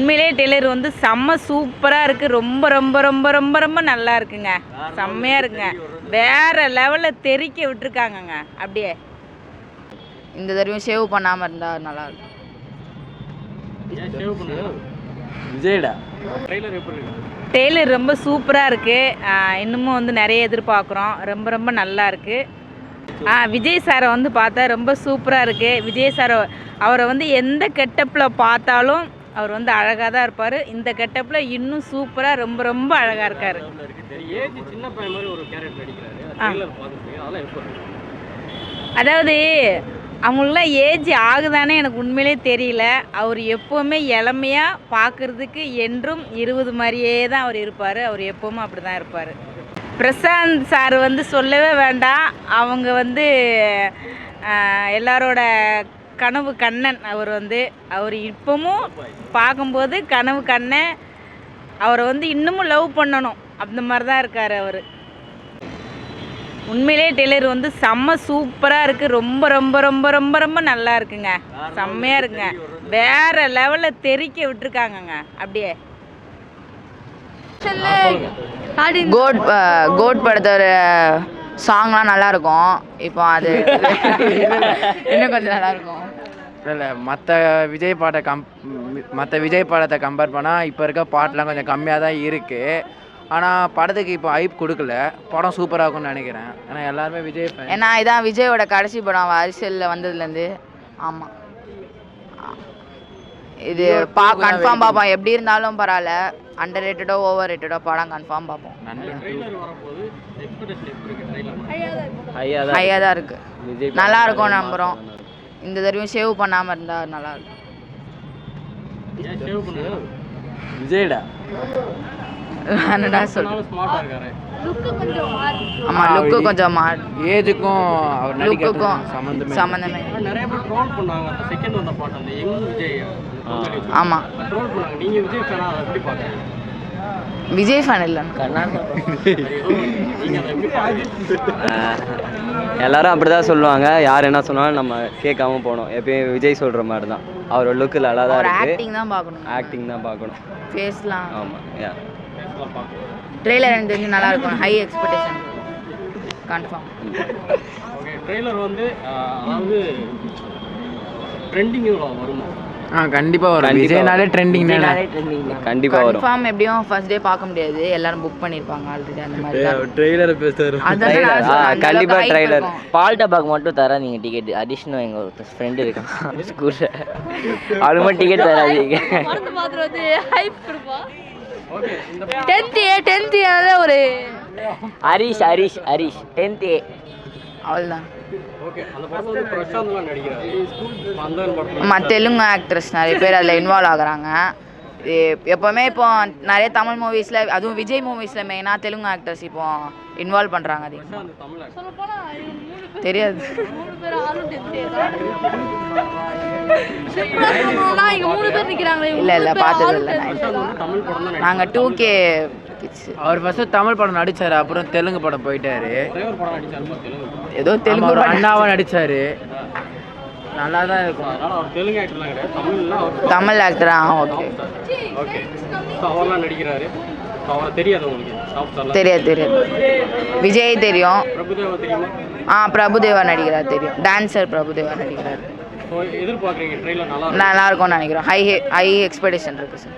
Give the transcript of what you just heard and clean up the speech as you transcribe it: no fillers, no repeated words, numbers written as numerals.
உண்மையிலே டெய்லர் வந்து செம்ம சூப்பராக இருக்குது. ரொம்ப ரொம்ப ரொம்ப ரொம்ப ரொம்ப நல்லா இருக்குங்க. செம்மையாக இருக்குங்க. வேறு லெவலில் தெறிக்க விட்டுருக்காங்கங்க. அப்படியே இந்த தடவையும் ஷேவ் பண்ணாமல் இருந்தால் நல்லாயிருக்கும். விஜய்டா டெய்லர் ரொம்ப சூப்பராக இருக்குது. இன்னமும் வந்து நிறைய எதிர்பார்க்குறோம். ரொம்ப ரொம்ப நல்லா இருக்குது. விஜய் சாரை வந்து பார்த்தா ரொம்ப சூப்பராக இருக்குது. விஜய் சாரை அவரை வந்து எந்த கெட்டப்பில் பார்த்தாலும் அவர் வந்து அழகாக தான் இருப்பார். இந்த கெட்டப்பில் இன்னும் சூப்பராக ரொம்ப ரொம்ப அழகாக இருக்கார். அதாவது அவங்களுக்குலாம் ஏஜ் ஆகுதானே எனக்கு உண்மையிலே தெரியல. அவர் எப்போவுமே இளமையாக பார்க்குறதுக்கு என்றும் 20 மாதிரியே தான் அவர் இருப்பார். அவர் எப்போவுமே அப்படி தான் இருப்பார். பிரசாந்த் சார் வந்து சொல்லவே வேண்டாம். அவங்க வந்து எல்லாரோட கனவு கண்ணன். அவர் இப்போவும் பார்க்கும்போது கனவு கண்ணன். அவரை வந்து இன்னமும் லவ் பண்ணணும் அந்த மாதிரி தான் இருக்கார் அவர். உண்மையிலே டெய்லர் வந்து செம்ம சூப்பராக இருக்குது. ரொம்ப ரொம்ப ரொம்ப ரொம்ப ரொம்ப நல்லா இருக்குங்க. செம்மையாக இருக்குங்க. வேறு லெவலில் தெறிக்க விட்டுருக்காங்கங்க. அப்படியே கோட் படத்தோட சாங்லாம் நல்லாயிருக்கும். இப்போ அது இன்னும் கொஞ்சம் நல்லாயிருக்கும். இல்லை மற்ற விஜய் படத்தை கம்பேர் பண்ணால் இப்போ இருக்க பாட்டெலாம் கொஞ்சம் கம்மியாக தான் இருக்குது. ஆனால் படத்துக்கு இப்போ ஹைப் கொடுக்கல. படம் சூப்பராக இருக்கும்னு நினைக்கிறேன். ஏன்னா எல்லாருமே விஜய் ஃபேன். ஏன்னா இதான் விஜயோட கடைசி படம் அரசியலில் வந்ததுலேருந்து. ஆமாம், இது கன்ஃபார்ம் பார்ப்போம். எப்படி இருந்தாலும் பரவாயில்ல. அண்டர் ரேட்டடோ ஓவர் ரேட்டடோ படம் கன்ஃபார்ம் பார்ப்போம். ஹையாக தான் இருக்குது. நல்லா இருக்கும் நம்புகிறோம். இந்த தடவையும் ஷேவ் பண்ணாமல் இருந்தால் நல்லாயிருக்கும். விஜய்டா என்னடா சொல்லு. ஆமாம், லுக்கு கொஞ்சம் ஏஜுக்கும் அவர் லுக்குக்கும் சம்மந்தமே. ஆமாம், விஜய் ஃபேன் இல்லை. எல்லாரும் அப்படி தான் சொல்லுவாங்க. யார் என்ன சொன்னாலும் நம்ம கேட்காம போகணும். எப்பயும் விஜய் சொல்கிற மாதிரி தான். அவரோட லுக்கு நல்லா தான் இருக்குது. ஆக்டிங் தான் பார்க்கணும். ஃபேஸ்லாம். ஆமாம், ட்ரெய்லர் எனக்கு தெரிஞ்சு நல்லா இருக்கும். High expectation confirm. ட்ரெய்லர் வந்து அதாவது ட்ரெண்டிங் வருமா? கண்டிப்பாக வரும். விஜய்னாலே ட்ரெண்டிங் கண்டிப்பாக வரும். கன்ஃபார்ம். எப்படியும் ஃபர்ஸ்ட் டே பார்க்க முடியாது. எல்லாரும் புக் பண்ணியிருப்பாங்க ஆல்ரெடி. அந்த மாதிரி ட்ரெய்லர் பேசுறாரு. கண்டிப்பாக ட்ரெய்லர் பால் டப்பாக்கு மட்டும் தர நீங்கள் டிக்கெட். அடிஷ்னல் எங்கள் ஒரு ஃப்ரெண்டு இருக்கான் ஸ்கூலில். அது மட்டும் டிக்கெட் தராதீங்க. ஒரு ஹரிஷ் 10th A அவ்வளோதான். தெலுங்கு ஆக்ட்ரஸ் நிறைய பேர் அதில் இன்வால்வ் ஆகுறாங்க. எப்போவுமே இப்போ நிறைய தமிழ் மூவிஸில், அதுவும் விஜய் மூவிஸில் மெயினாக தெலுங்கு ஆக்டர்ஸ் இப்போ இன்வால்வ் பண்ணுறாங்க. அது தெரியாது. இல்லை பார்த்தது இல்லை. நாங்கள் 2K கிட்ஸ். அவர் ஃபர்ஸ்ட் தமிழ் படம் நடிச்சாரு, அப்புறம் தெலுங்கு படம் போயிட்டாரு. ஏதோ தெலுங்கு அண்ணாவா நடிச்சாரு. நல்லா தான் இருக்கும். தமிழ் ஆக்டரா? ஓகே. தெரியாது. விஜய் தெரியும். பிரபுதேவா நடிக்கிறார் தெரியும். டான்சர் பிரபுதேவா நடிக்கிறார். நல்லா இருக்கும்னு நினைக்கிறோம். ஹை எக்ஸ்பெக்டேஷன் இருக்குது சார்.